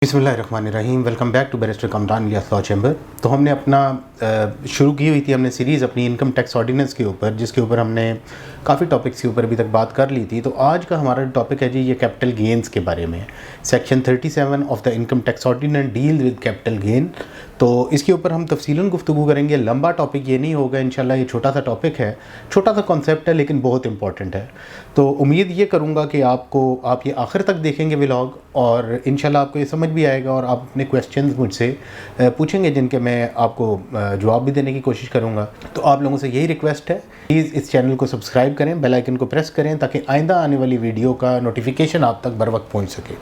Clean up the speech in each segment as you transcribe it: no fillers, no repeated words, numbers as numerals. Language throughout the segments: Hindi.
बिस्मिल्लाहिर्रहमानिर्रहीम। Welcome back to barrister Kamran Ilyas law chamber. तो हमने अपना शुरू की हुई थी हमने सीरीज़ अपनी इनकम टैक्स ऑर्डिनेंस के ऊपर, जिसके ऊपर हमने काफ़ी टॉपिक्स के ऊपर अभी तक बात कर ली थी। तो आज का हमारा टॉपिक है जी ये कैपिटल गेंस के बारे में। Section 37 of the income tax ordinance deal with capital gain. तो इसके ऊपर हम तफसीलन गुफ्तगू करेंगे। लंबा टॉपिक ये नहीं होगा इंशाल्लाह, ये छोटा सा टॉपिक है, छोटा सा कॉन्सेप्ट है लेकिन बहुत इंपॉर्टेंट है। तो उम्मीद ये करूँगा कि आप ये आखिर तक देखेंगे व्लॉग और इंशाल्लाह आपको ये समझ भी आएगा और आप अपने क्वेश्चंस मुझसे पूछेंगे जिनके मैं आपको जवाब भी देने की कोशिश करूँगा। तो आप लोगों से यही रिक्वेस्ट है, प्लीज़ इस चैनल को सब्सक्राइब करें, बेल आइकन को प्रेस करें ताकि आइंदा आने वाली वीडियो का नोटिफिकेशन आप तक बर वक्त पहुँच सके।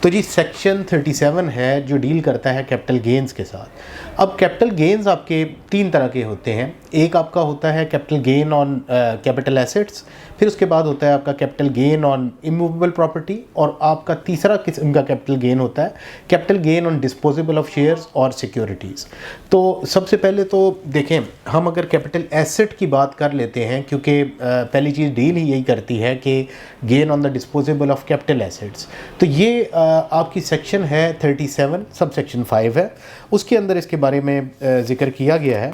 तो जी सेक्शन 37 है जो डील करता है कैपिटल गेंस के साथ। अब कैपिटल गेंस आपके तीन तरह के होते हैं। एक आपका होता है capital gain on capital assets, फिर उसके बाद होता है आपका capital gain on immovable property, और आपका तीसरा किस्म का कैपिटल गेन होता है capital gain on disposable of shares और सिक्योरिटीज़। तो सबसे पहले तो देखें, हम अगर कैपिटल एसेट की बात कर लेते हैं, क्योंकि पहली चीज़ डील ही यही करती है कि gain on the disposable of capital assets. तो ये आपकी सेक्शन है 37 सब सेक्शन 5 है, उसके अंदर इसके बारे में जिक्र किया गया है।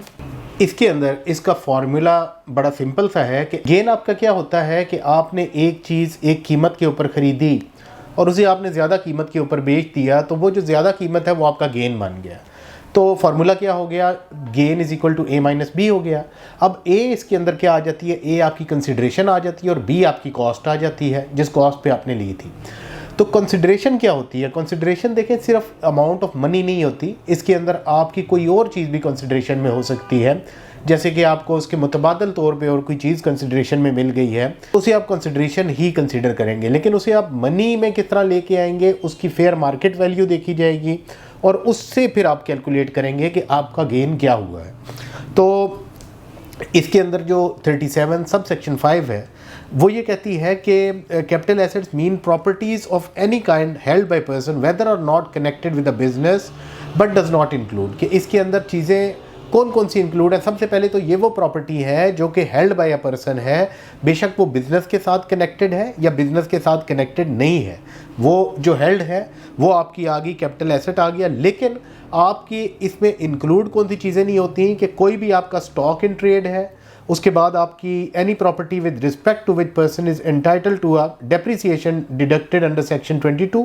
इसके अंदर इसका फॉर्मूला बड़ा सिंपल सा है कि गेन आपका क्या होता है कि आपने एक चीज़ एक कीमत के ऊपर ख़रीदी और उसे आपने ज़्यादा कीमत के ऊपर बेच दिया, तो वो जो ज़्यादा कीमत है वो आपका गेन बन गया। तो फार्मूला क्या हो गया, gain is equal to A minus B हो गया। अब ए इसके अंदर क्या आ जाती है, ए आपकी कंसिडरेशन आ जाती है और बी आपकी कॉस्ट आ जाती है जिस कॉस्ट पे आपने ली थी। तो कंसिडरेशन क्या होती है, कंसिडरेशन देखें सिर्फ अमाउंट ऑफ मनी नहीं होती, इसके अंदर आपकी कोई और चीज़ भी कंसिडरेशन में हो सकती है। जैसे कि आपको उसके मुतबादल तौर पे और कोई चीज़ कंसिडरेशन में मिल गई है तो उसे आप कंसिडरेशन ही कंसिडर करेंगे, लेकिन उसे आप मनी में किस तरह लेके आएंगे, उसकी फेयर मार्केट वैल्यू देखी जाएगी और उससे फिर आप कैलकुलेट करेंगे कि आपका गेन क्या हुआ है। तो इसके अंदर जो 37 सब सेक्शन 5 है वो ये कहती है कि capital assets mean properties of any kind held by person whether or not connected with a business but does not include, कि इसके अंदर चीज़ें कौन कौन सी इंक्लूड है। सबसे पहले तो ये वो प्रॉपर्टी है जो कि हेल्ड बाय अ पर्सन है, बेशक वो बिज़नेस के साथ कनेक्टेड है या बिज़नेस के साथ कनेक्टेड नहीं है, वो जो हेल्ड है वो आपकी आ गई कैपिटल एसेट आ गया। लेकिन आपकी इसमें इंक्लूड कौन सी चीज़ें नहीं होती कि कोई भी आपका स्टॉक इन ट्रेड है, उसके बाद आपकी any property with respect to which person is entitled to a depreciation deducted under section 22,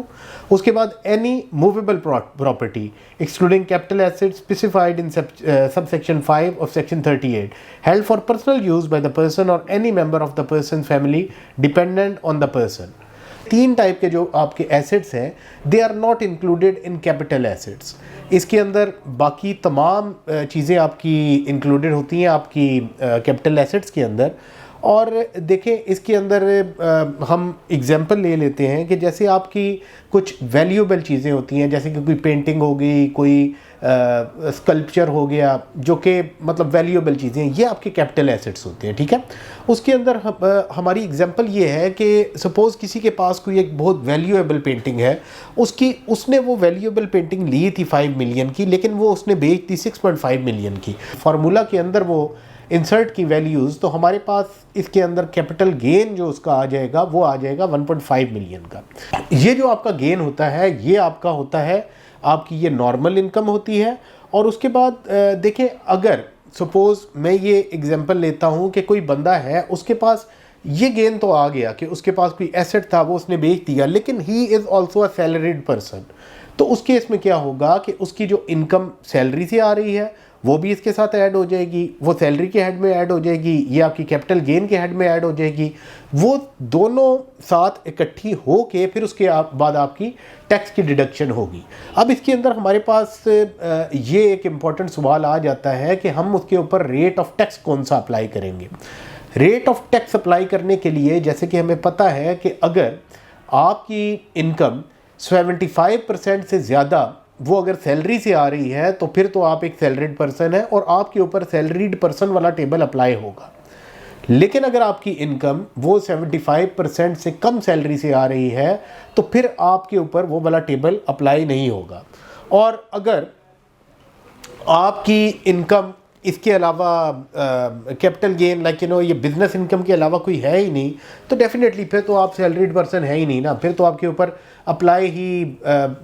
उसके बाद any movable property excluding capital asset specified in sub section 5 of section 38 held for personal use by the person or any member of the person family dependent on the person. तीन टाइप के जो आपके एसेट्स हैं they are not included in capital assets. इसके अंदर बाकी तमाम चीज़ें आपकी इंक्लूडेड होती हैं आपकी कैपिटल एसेट्स के अंदर। और देखें इसके अंदर हम एग्जांपल ले लेते हैं कि जैसे आपकी कुछ वैल्यूएबल चीज़ें होती हैं, जैसे कि कोई पेंटिंग हो गई, कोई स्कल्पचर हो गया, जो कि मतलब वैल्यूएबल चीज़ें, ये आपके कैपिटल एसेट्स होते हैं, ठीक है। उसके अंदर हमारी एग्जांपल ये है कि सपोज़ किसी के पास कोई एक बहुत वैल्यूएबल पेंटिंग है, उसने वो वैल्यूएबल पेंटिंग ली थी 5 मिलियन की, लेकिन वो उसने बेच दी 6.5 मिलियन की। फार्मूला के अंदर वो इंसर्ट की वैल्यूज़, तो हमारे पास इसके अंदर कैपिटल गेन जो उसका आ जाएगा वो आ जाएगा 1.5 मिलियन का। ये जो आपका गेन होता है ये आपका होता है आपकी ये नॉर्मल इनकम होती है। और उसके बाद देखें, अगर सपोज़ मैं ये एग्जांपल लेता हूँ कि कोई बंदा है उसके पास ये गेन तो आ गया कि उसके पास कोई एसेट था वो उसने बेच दिया, लेकिन he is also a salaried person. तो उस केस में क्या होगा कि उसकी जो इनकम सैलरी से आ रही है वो भी इसके साथ ऐड हो जाएगी, वो सैलरी के हेड में ऐड हो जाएगी, ये आपकी कैपिटल गेन के हेड में ऐड हो जाएगी, वो दोनों साथ इकट्ठी हो के फिर उसके बाद आपकी टैक्स की डिडक्शन होगी। अब इसके अंदर हमारे पास ये एक इम्पॉर्टेंट सवाल आ जाता है कि हम उसके ऊपर रेट ऑफ टैक्स कौन सा अप्लाई करेंगे। रेट ऑफ टैक्स अप्लाई करने के लिए जैसे कि हमें पता है कि अगर आपकी इनकम 75% से ज़्यादा वो अगर सैलरी से आ रही है तो फिर तो आप एक सैलरीड पर्सन है और आपके ऊपर सैलरीड पर्सन वाला टेबल अप्लाई होगा। लेकिन अगर आपकी इनकम वो 75% से कम सैलरी से आ रही है तो फिर आपके ऊपर वो वाला टेबल अप्लाई नहीं होगा। और अगर आपकी इनकम इसके अलावा कैपिटल गेन लाइक ये बिजनेस इनकम के अलावा कोई है ही नहीं, तो डेफिनेटली फिर तो आप सैलरीड पर्सन है ही नहीं ना, फिर तो आपके ऊपर अप्लाई ही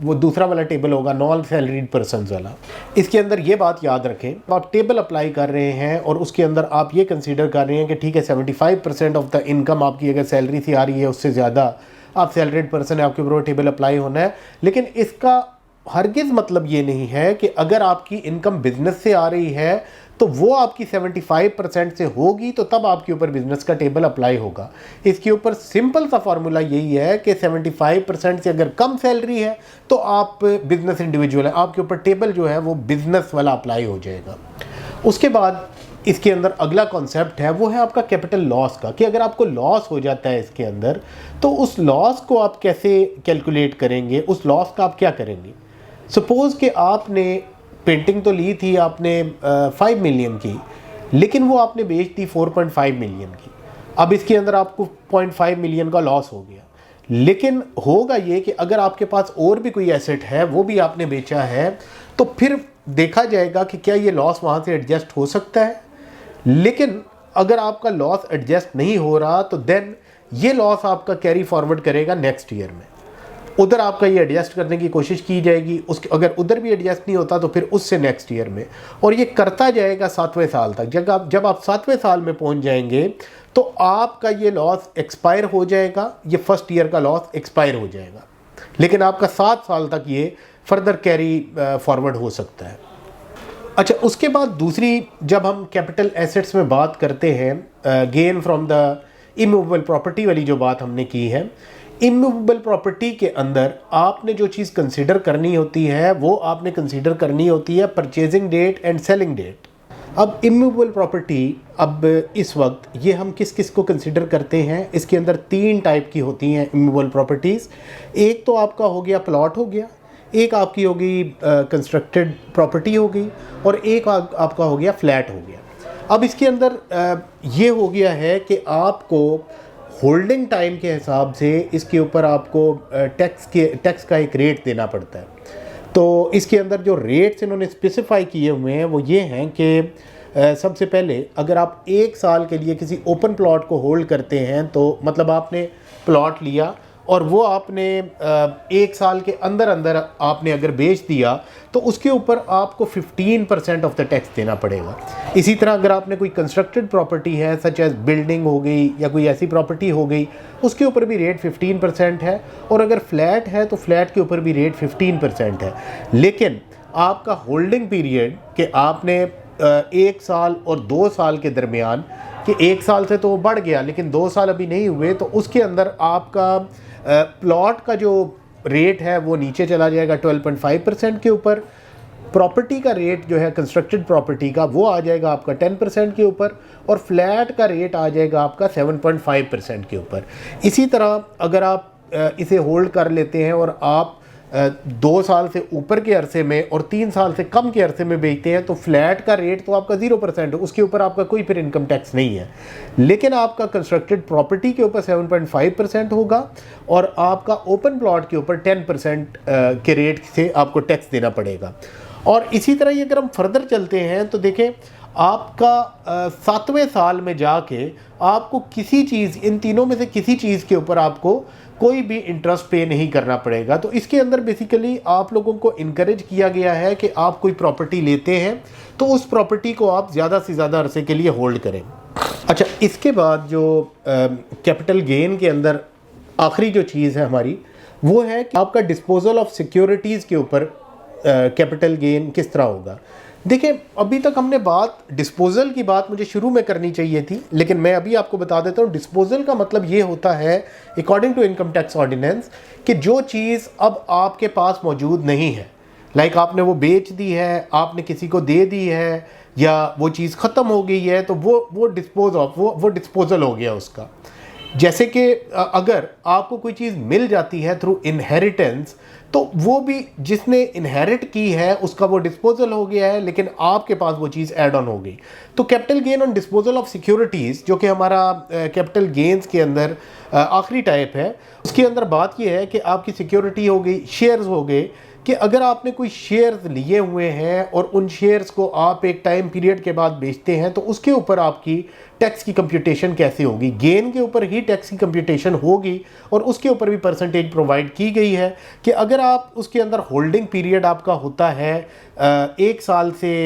वो दूसरा वाला टेबल होगा, नॉन सैलरीड पर्सन वाला। इसके अंदर ये बात याद रखें, आप टेबल अप्लाई कर रहे हैं और उसके अंदर आप ये कंसीडर कर रहे हैं कि ठीक है 75% ऑफ द इनकम आपकी अगर सैलरी से आ रही है, उससे ज़्यादा आप सैलरीड पर्सन है, आपके ऊपर टेबल अप्लाई होना है। लेकिन इसका हरगिज़ मतलब ये नहीं है कि अगर आपकी इनकम बिजनेस से आ रही है तो वो आपकी 75% से होगी तो तब आपके ऊपर बिजनेस का टेबल अप्लाई होगा। इसके ऊपर सिंपल सा फार्मूला यही है कि 75% से अगर कम सैलरी है तो आप बिजनेस इंडिविजुअल है, आपके ऊपर टेबल जो है वो बिजनेस वाला अप्लाई हो जाएगा। उसके बाद इसके अंदर अगला कॉन्सेप्ट है वो है आपका कैपिटल लॉस का, कि अगर आपको लॉस हो जाता है इसके अंदर तो उस लॉस को आप कैसे कैलकुलेट करेंगे, उस लॉस का आप क्या करेंगे। सपोज़ कि आपने पेंटिंग तो ली थी आपने 5 मिलियन की, लेकिन वो आपने बेच दी 4.5 मिलियन की। अब इसके अंदर आपको 0.5 मिलियन का लॉस हो गया। लेकिन होगा ये कि अगर आपके पास और भी कोई एसेट है वो भी आपने बेचा है तो फिर देखा जाएगा कि क्या ये लॉस वहाँ से एडजस्ट हो सकता है। लेकिन अगर आपका लॉस एडजस्ट नहीं हो रहा तो देन ये लॉस आपका कैरी फॉरवर्ड करेगा नेक्स्ट ईयर में, उधर आपका ये एडजस्ट करने की कोशिश की जाएगी, उसके अगर उधर भी एडजस्ट नहीं होता तो फिर उससे नेक्स्ट ईयर में, और ये करता जाएगा 7वें साल तक। जब आप 7वें साल में पहुंच जाएंगे तो आपका ये लॉस एक्सपायर हो जाएगा, ये फर्स्ट ईयर का लॉस एक्सपायर हो जाएगा, लेकिन आपका 7 साल तक ये फर्दर कैरी फॉरवर्ड हो सकता है। अच्छा, उसके बाद दूसरी, जब हम कैपिटल एसेट्स में बात करते हैं, gain from the immovable property वाली जो बात हमने की है, इमूवेबल प्रॉपर्टी के अंदर आपने जो चीज़ कंसीडर करनी होती है वो आपने कंसीडर करनी होती है purchasing date and selling date. अब इमूवेबल प्रॉपर्टी, अब इस वक्त ये हम किस किस को कंसीडर करते हैं, इसके अंदर 3 टाइप की होती हैं इमूवेबल प्रॉपर्टीज़। एक तो आपका हो गया प्लॉट हो गया, एक आपकी होगी कंस्ट्रक्टेड प्रॉपर्टी हो गई, और एक आपका हो गया फ्लैट हो गया। अब इसके अंदर ये हो गया है कि आपको होल्डिंग टाइम के हिसाब से इसके ऊपर आपको टैक्स का एक रेट देना पड़ता है। तो इसके अंदर जो रेट्स इन्होंने स्पेसिफाई किए हुए हैं वो ये हैं कि सबसे पहले अगर आप 1 साल के लिए किसी ओपन प्लॉट को होल्ड करते हैं, तो मतलब आपने प्लॉट लिया और वो आपने 1 साल के अंदर अंदर आपने अगर बेच दिया तो उसके ऊपर आपको 15% ऑफ द टैक्स देना पड़ेगा। इसी तरह अगर आपने कोई कंस्ट्रक्टेड प्रॉपर्टी है, सच एज बिल्डिंग हो गई या कोई ऐसी प्रॉपर्टी हो गई, उसके ऊपर भी रेट 15% है, और अगर फ्लैट है तो फ्लैट के ऊपर भी रेट 15% है। लेकिन आपका होल्डिंग पीरियड कि आपने 1 साल और 2 साल के दरमियान, कि 1 साल से तो वो बढ़ गया लेकिन 2 साल अभी नहीं हुए, तो उसके अंदर आपका प्लॉट का जो रेट है वो नीचे चला जाएगा 12.5% के ऊपर। प्रॉपर्टी का रेट जो है कंस्ट्रक्टेड प्रॉपर्टी का वो आ जाएगा आपका 10% के ऊपर, और फ्लैट का रेट आ जाएगा आपका 7.5% के ऊपर। इसी तरह अगर आप इसे होल्ड कर लेते हैं और आप 2 साल से ऊपर के अरसे में और 3 साल से कम के अरसे में बेचते हैं तो फ्लैट का रेट तो आपका 0% है, उसके ऊपर आपका कोई फिर इनकम टैक्स नहीं है। लेकिन आपका कंस्ट्रक्टेड प्रॉपर्टी के ऊपर 7.5% होगा, और आपका ओपन प्लॉट के ऊपर 10% के रेट से आपको टैक्स देना पड़ेगा। और इसी तरह ये अगर हम फर्दर चलते हैं तो देखें, आपका 7वें साल में जाके आपको किसी चीज़, इन तीनों में से किसी चीज़ के ऊपर आपको कोई भी इंटरेस्ट पे नहीं करना पड़ेगा। तो इसके अंदर बेसिकली आप लोगों को इनकरेज किया गया है कि आप कोई प्रॉपर्टी लेते हैं तो उस प्रॉपर्टी को आप ज़्यादा से ज़्यादा अरसे के लिए होल्ड करें। अच्छा, इसके बाद जो कैपिटल गेन के अंदर आखिरी जो चीज़ है हमारी, वो है कि आपका डिस्पोजल ऑफ सिक्योरिटीज़ के ऊपर कैपिटल गेन किस तरह होगा। देखिए, अभी तक हमने बात डिस्पोजल की बात मुझे शुरू में करनी चाहिए थी, लेकिन मैं अभी आपको बता देता हूँ। डिस्पोजल का मतलब ये होता है according to income tax ordinance कि जो चीज़ अब आपके पास मौजूद नहीं है, लाइक आपने वो बेच दी है, आपने किसी को दे दी है, या वो चीज़ ख़त्म हो गई है, तो वो डिस्पोज ऑफ वो डिस्पोजल हो गया उसका। जैसे कि अगर आपको कोई चीज़ मिल जाती है थ्रू इनहेरिटेंस, तो वो भी जिसने इनहेरिट की है उसका वो डिस्पोजल हो गया है, लेकिन आपके पास वो चीज़ ऐड ऑन हो गई। तो capital gain on disposal of securities, जो कि हमारा कैपिटल गेन्स के अंदर आखिरी टाइप है, उसके अंदर बात ये है कि आपकी सिक्योरिटी हो गई, शेयर्स हो गए, कि अगर आपने कोई शेयर्स लिए हुए हैं और उन शेयर्स को आप एक टाइम पीरियड के बाद बेचते हैं तो उसके ऊपर आपकी टैक्स की कंप्यूटेशन कैसे होगी। गेन के ऊपर ही टैक्स की कंप्यूटेशन होगी और उसके ऊपर भी परसेंटेज प्रोवाइड की गई है कि अगर आप उसके अंदर होल्डिंग पीरियड आपका होता है 1 साल से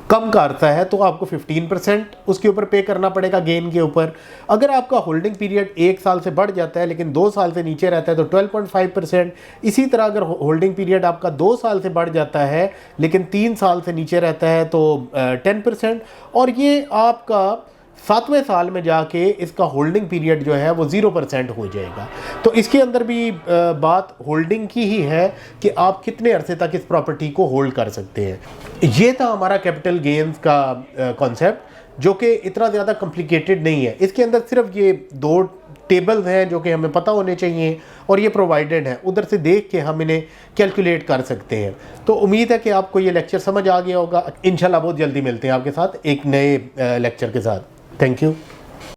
कम का अरसा है तो आपको 15% उसके ऊपर पे करना पड़ेगा गेन के ऊपर। अगर आपका होल्डिंग पीरियड 1 साल से बढ़ जाता है लेकिन 2 साल से नीचे रहता है तो 12.5%। इसी तरह अगर होल्डिंग पीरियड आपका 2 साल से बढ़ जाता है लेकिन 3 साल से नीचे रहता है तो 10%। और ये आपका 7वें साल में जाके इसका होल्डिंग पीरियड जो है वो 0% हो जाएगा। तो इसके अंदर भी बात होल्डिंग की ही है कि आप कितने अरसे तक इस प्रॉपर्टी को होल्ड कर सकते हैं। ये था हमारा कैपिटल गेन्स का कॉन्सेप्ट, जो कि इतना ज़्यादा कॉम्प्लिकेटेड नहीं है। इसके अंदर सिर्फ ये 2 टेबल्स हैं जो कि हमें पता होने चाहिए और ये प्रोवाइडेड हैं, उधर से देख के हम इन्हें कैलकुलेट कर सकते हैं। तो उम्मीद है कि आपको ये लेक्चर समझ आ गया होगा। इंशाल्लाह बहुत जल्दी मिलते हैं आपके साथ एक नए लेक्चर के साथ। Thank you.